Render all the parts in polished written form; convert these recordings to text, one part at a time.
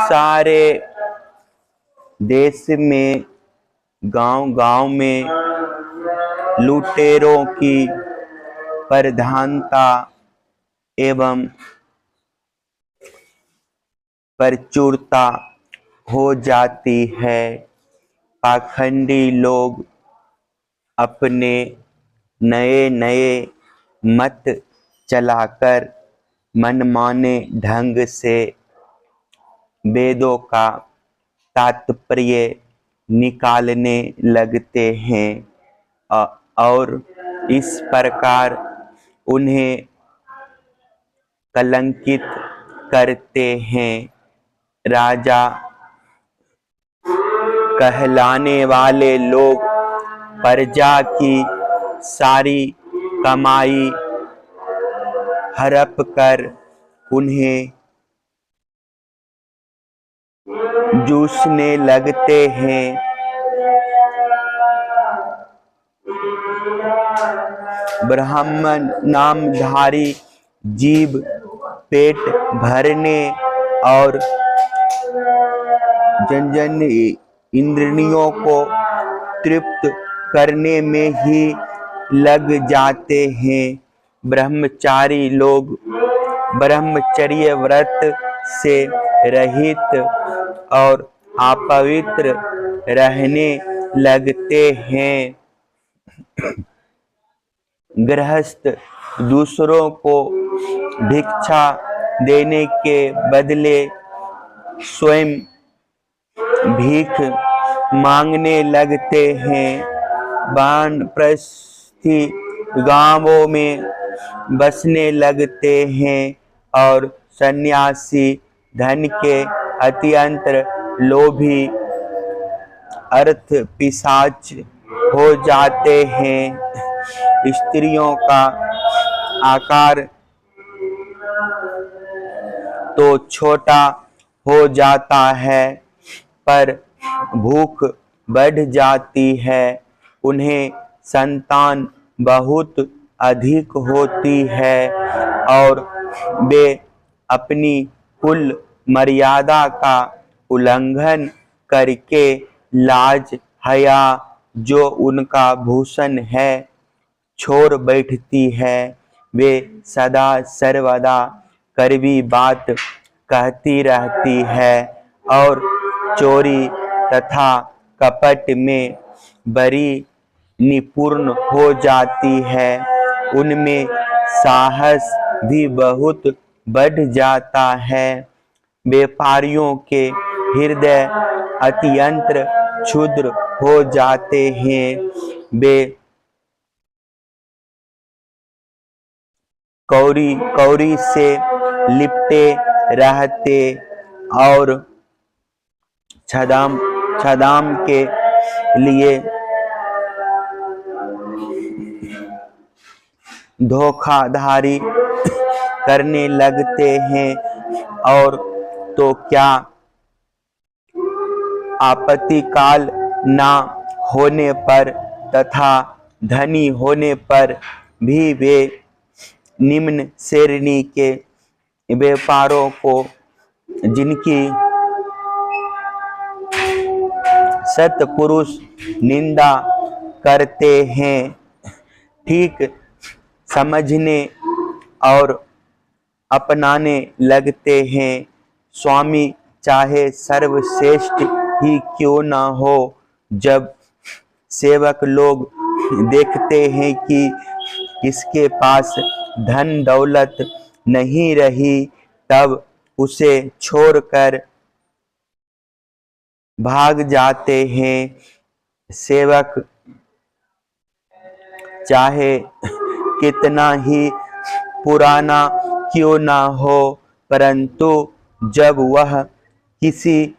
सारे देश में गांव-गांव में लुटेरों की प्रधानता एवं प्रचुरता हो जाती है। पाखंडी लोग अपने नए-नए मत चलाकर मनमाने ढंग से वेदों का तात्पर्य निकालने लगते हैं और इस प्रकार उन्हें कलंकित करते हैं। राजा कहलाने वाले लोग प्रजा की सारी कमाई हड़प कर उन्हें जूसने लगते हैं। ब्राह्मण नामधारी जीव पेट भरने और जन्य इंद्रियों को तृप्त करने में ही लग जाते हैं। ब्रह्मचारी लोग ब्रह्मचर्य व्रत से रहित और अपवित्र रहने लगते हैं। गृहस्थ दूसरों को भिक्षा देने के बदले स्वयं भीख मांगने लगते हैं। वानप्रस्थी गांवों में बसने लगते हैं और सन्यासी धन के अत्यंत लोभी अर्थ पिशाच हो जाते हैं। स्त्रियों का आकार तो छोटा हो जाता है पर भूख बढ़ जाती है। उन्हें संतान बहुत अधिक होती है और वे अपनी कुल मर्यादा का उल्लंघन करके लाज हया जो उनका भूषण है छोड़ बैठती है। वे सदा सर्वदा कड़वी बात कहती रहती है और चोरी तथा कपट में बड़ी निपुण हो जाती है। उनमें साहस भी बहुत बढ़ जाता है। व्यापारियों के हृदय अत्यंत क्षुद्र हो जाते हैं। वे कौड़ी से लिपटे रहते और छदाम के लिए धोखाधड़ी करने लगते हैं। और तो क्या आपत्तिकाल ना होने पर तथा धनी होने पर भी वे निम्न श्रेणी के व्यापारों को जिनकी सत्पुरुष निंदा करते हैं ठीक समझने और अपनाने लगते हैं। स्वामी चाहे सर्वश्रेष्ठ ही क्यों न हो, जब सेवक लोग देखते हैं कि इसके पास धन दौलत नहीं रही तब उसे छोड़कर भाग जाते हैं। सेवक चाहे कितना ही पुराना क्यों ना हो, परंतु जब वह किसी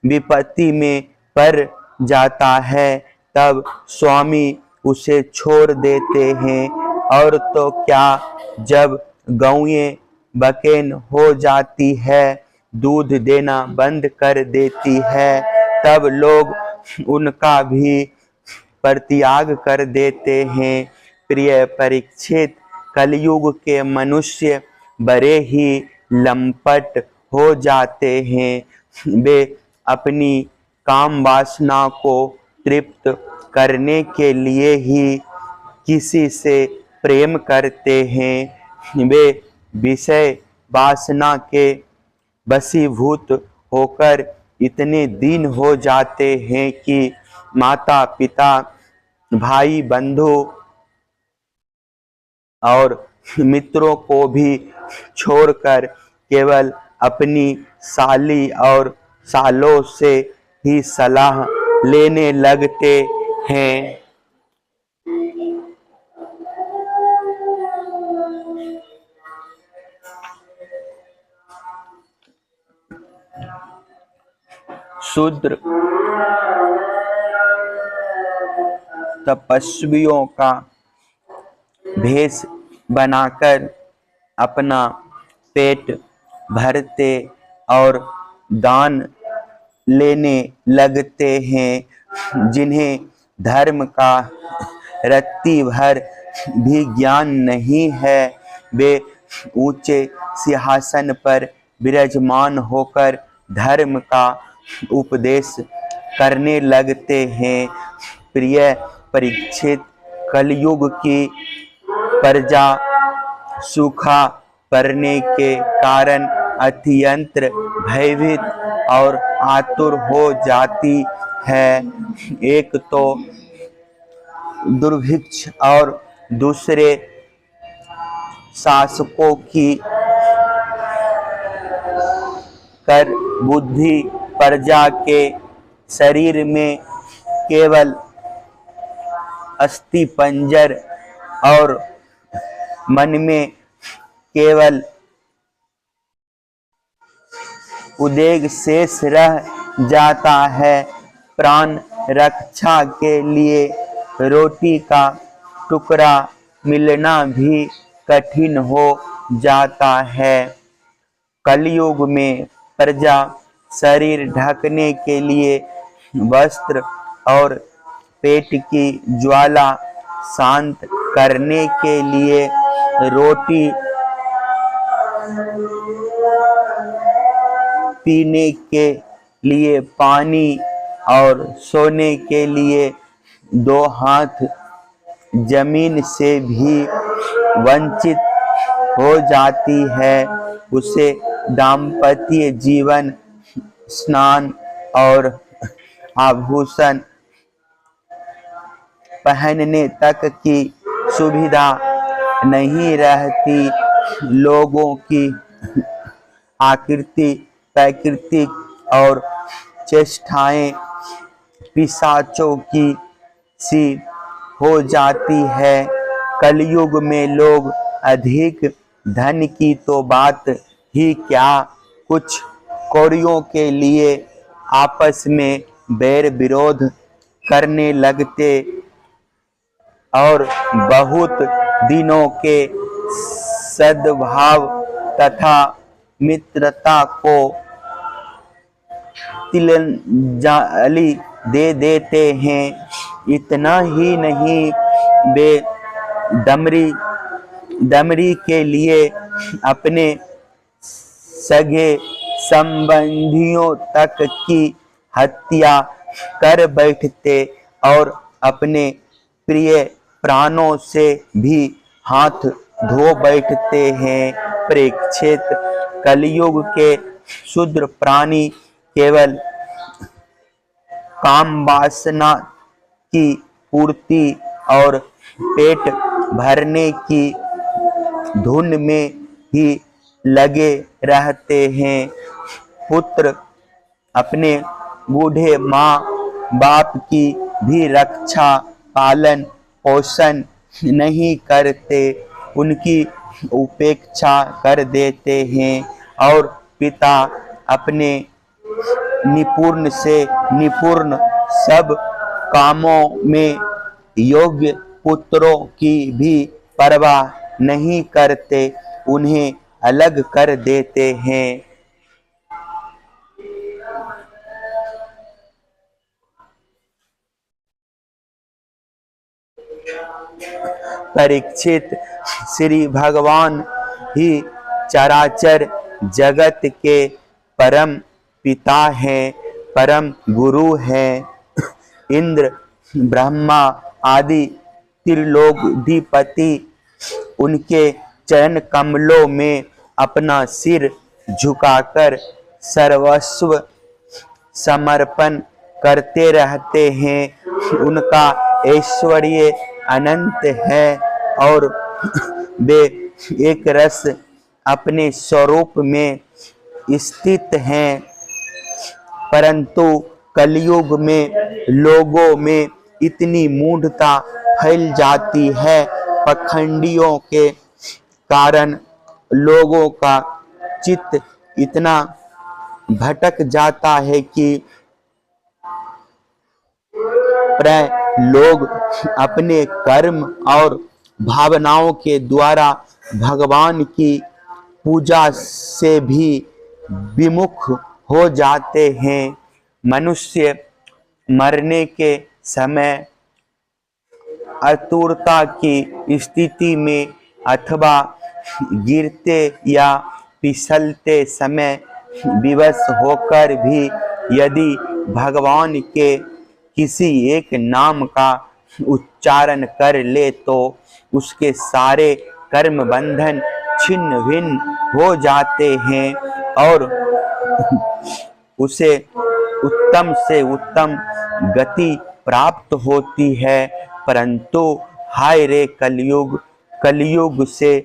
विपत्ति में पड़ जाता है तब स्वामी उसे छोड़ देते हैं। और तो क्या, जब गौएं बकेन हो जाती है, दूध देना बंद कर देती है, तब लोग उनका भी परित्याग कर देते हैं। प्रिय परीक्षित, कलयुग के मनुष्य बड़े ही लंपट हो जाते हैं। वे अपनी काम वासना को तृप्त करने के लिए ही किसी से प्रेम करते हैं। वे विषय वासना के वशीभूत होकर इतने दीन हो जाते हैं कि माता पिता, भाई बंधु और मित्रों को भी छोड़कर केवल अपनी साली और सालों से ही सलाह लेने लगते हैं। शूद्र तपस्वियों का भेष बनाकर अपना पेट भरते और दान लेने लगते हैं। जिन्हें धर्म का रत्ती भर भी ज्ञान नहीं है, वे ऊंचे सिंहासन पर विराजमान होकर धर्म का उपदेश करने लगते हैं। प्रिय परीक्षित, कलयुग की प्रजा सूखा पड़ने के कारण अत्यंत भयभीत और आतुर हो जाती है। एक तो दुर्भिक्ष और दूसरे शासकों की कर बुद्धि प्रजा के शरीर में केवल अस्थि पंजर और मन में केवल उद्वेग शेष रह जाता है। प्राण रक्षा के लिए रोटी का टुकड़ा मिलना भी कठिन हो जाता है। कलयुग में प्रजा शरीर ढकने के लिए वस्त्र और पेट की ज्वाला शांत करने के लिए रोटी, पीने के लिए पानी और सोने के लिए दो हाथ जमीन से भी वंचित हो जाती है। उसे दाम्पत्य जीवन, स्नान और आभूषण पहनने तक की सुविधा नहीं रहती। लोगों की आकृति, प्राकृतिक और चेष्टाएं पिशाचों की सी हो जाती है। कलयुग में लोग अधिक धन की तो बात ही क्या, कुछ कौड़ियों के लिए आपस में बैर विरोध करने लगते और बहुत दिनों के सद्भाव तथा मित्रता को तिलांजलि दे देते हैं। इतना ही नहीं, वे दमड़ी के लिए अपने सगे संबंधियों तक की हत्या कर बैठते और अपने प्रिय प्राणों से भी हाथ धो बैठते हैं। परीक्षित, कलयुग के शूद्र प्राणी केवल काम वासना की पूर्ति और पेट भरने की धुन में ही लगे रहते हैं। पुत्र अपने बूढ़े माँ बाप की भी रक्षा पालन पोषण नहीं करते, उनकी उपेक्षा कर देते हैं और पिता अपने निपुण से निपुण सब कामों में योग्य पुत्रों की भी परवाह नहीं करते, उन्हें अलग कर देते हैं। परीक्षित, श्री भगवान ही चराचर जगत के परम पिता हैं, परम गुरु हैं। इंद्र, ब्रह्मा आदि त्रिलोकाधिपति उनके चरण कमलों में अपना सिर झुकाकर सर्वस्व समर्पण करते रहते हैं। उनका ऐश्वर्य अनंत है और वे एक रस अपने स्वरूप में स्थित हैं, परंतु कलयुग में लोगों में इतनी मूढ़ता फैल जाती है, पखंडियों के कारण लोगों का चित्त इतना भटक जाता है कि प्राय लोग अपने कर्म और भावनाओं के द्वारा भगवान की पूजा से भी विमुख हो जाते हैं। मनुष्य मरने के समय आतुरता की स्थिति में अथवा गिरते या फिसलते समय विवश होकर भी यदि भगवान के किसी एक नाम का उच्चारण कर ले तो उसके सारे कर्म बंधन छिन्न भिन्न हो जाते हैं और उसे उत्तम से उत्तम गति प्राप्त होती है। परंतु हाय रे कलयुग, कलयुग से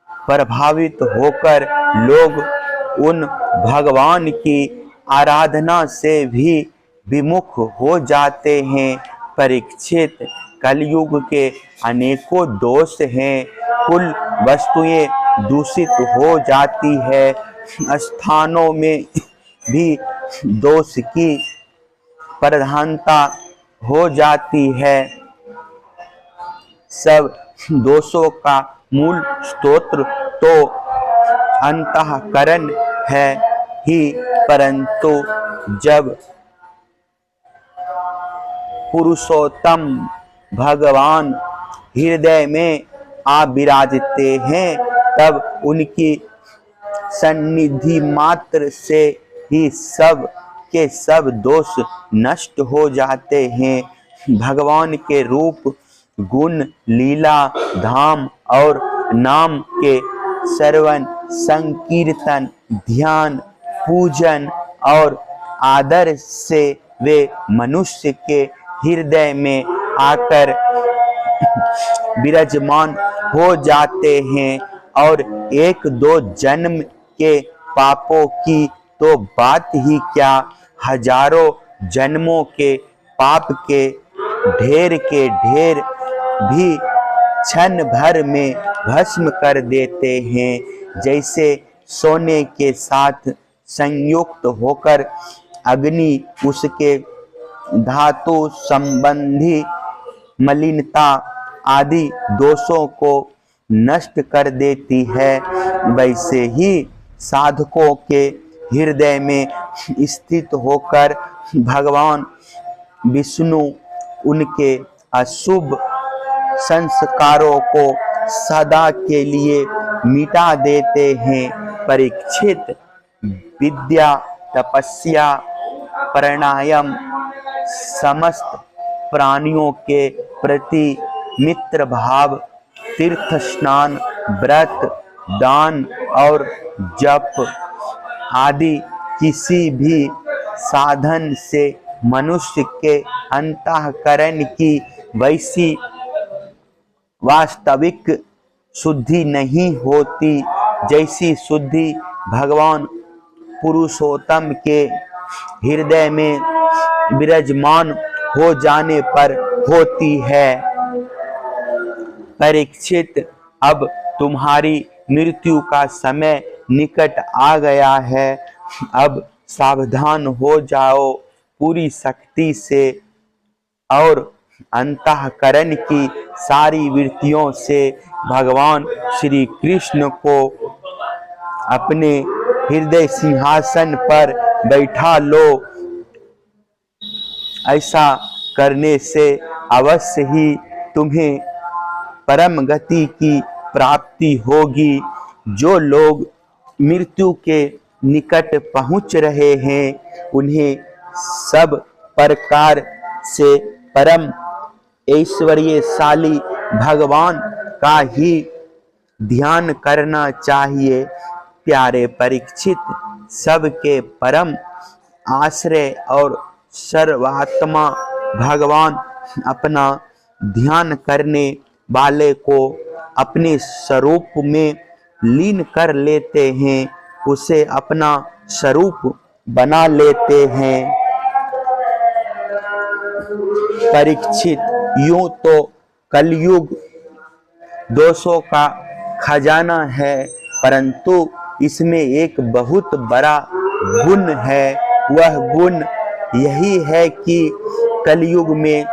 प्रभावित होकर लोग उन भगवान की आराधना से भी विमुख हो जाते हैं। परीक्षित, कलयुग के अनेकों दोष हैं। कुल वस्तुएं दूषित हो जाती है, स्थानों में भी दोष की प्रधानता हो जाती है। सब दोषों का मूल स्तोत्र तो अंतःकरण है ही, परंतु जब पुरुषोत्तम भगवान हृदय में आ विराजते हैं तब उनकी सन्निधि मात्र से ही सब के सब दोष नष्ट हो जाते हैं। भगवान के रूप, गुण, लीला, धाम और नाम के श्रवण, संकीर्तन, ध्यान, पूजन और आदर से वे मनुष्य के हृदय में आकर विराजमान हो जाते हैं और एक दो जन्म के पापों की तो बात ही क्या, हजारों जन्मों के पाप के ढेर भी क्षण भर में भस्म कर देते हैं। जैसे सोने के साथ संयुक्त होकर अग्नि उसके धातु संबंधी मलिनता आदि दोषों को नष्ट कर देती है, वैसे ही साधकों के हृदय में स्थित होकर भगवान विष्णु उनके अशुभ संस्कारों को सदा के लिए मिटा देते हैं। परीक्षित, विद्या, तपस्या, प्राणायाम, समस्त प्राणियों के प्रति मित्र भाव, तीर्थ स्नान, व्रत, दान और जप आदि किसी भी साधन से मनुष्य के अंतःकरण की वैसी वास्तविक शुद्धि नहीं होती जैसी शुद्धि भगवान पुरुषोत्तम के हृदय में विराजमान हो जाने पर होती है। परीक्षित, अब तुम्हारी मृत्यु का समय निकट आ गया है। अब सावधान हो जाओ, पूरी शक्ति से और अंतःकरण की सारी वृत्तियों से भगवान श्री कृष्ण को अपने हृदय सिंहासन पर बैठा लो। ऐसा करने से अवश्य ही तुम्हें परम गति की प्राप्ति होगी। जो लोग मृत्यु के निकट पहुंच रहे हैं, उन्हें सब प्रकार से परम ऐश्वर्यशाली भगवान का ही ध्यान करना चाहिए। प्यारे परीक्षित, सबके परम आश्रय और सर्वात्मा भगवान अपना ध्यान करने वाले को अपने स्वरूप में लीन कर लेते हैं, उसे अपना स्वरूप बना लेते हैं। परीक्षित, यूं तो कलयुग दोषों का खजाना है, परंतु इसमें एक बहुत बड़ा गुण है। वह गुण यही है कि कलयुग में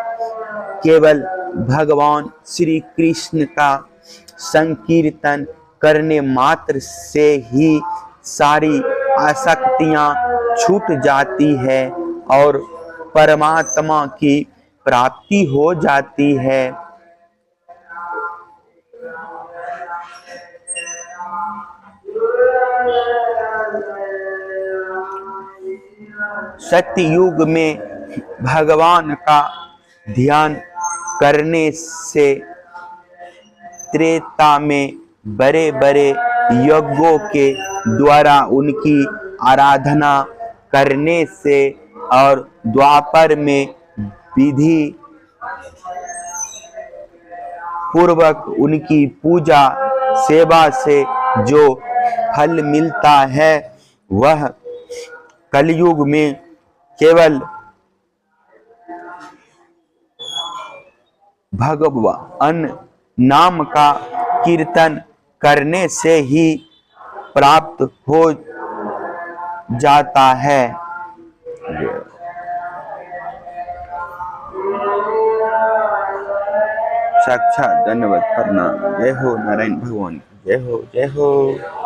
केवल भगवान श्री कृष्ण का संकीर्तन करने मात्र से ही सारी आसक्तियां छूट जाती है और परमात्मा की प्राप्ति हो जाती है। सत्ययुग में भगवान का ध्यान करने से त्रेता में बड़े बड़े यज्ञों के द्वारा उनकी आराधना करने से और द्वापर में विधि पूर्वक उनकी पूजा सेवा से जो फल मिलता है, वह कलयुग में केवल भगवान नाम का कीर्तन करने से ही प्राप्त हो जाता है। साक्षात दंडवत प्रणाम। जय हो नारायण भगवान, जय हो जय हो।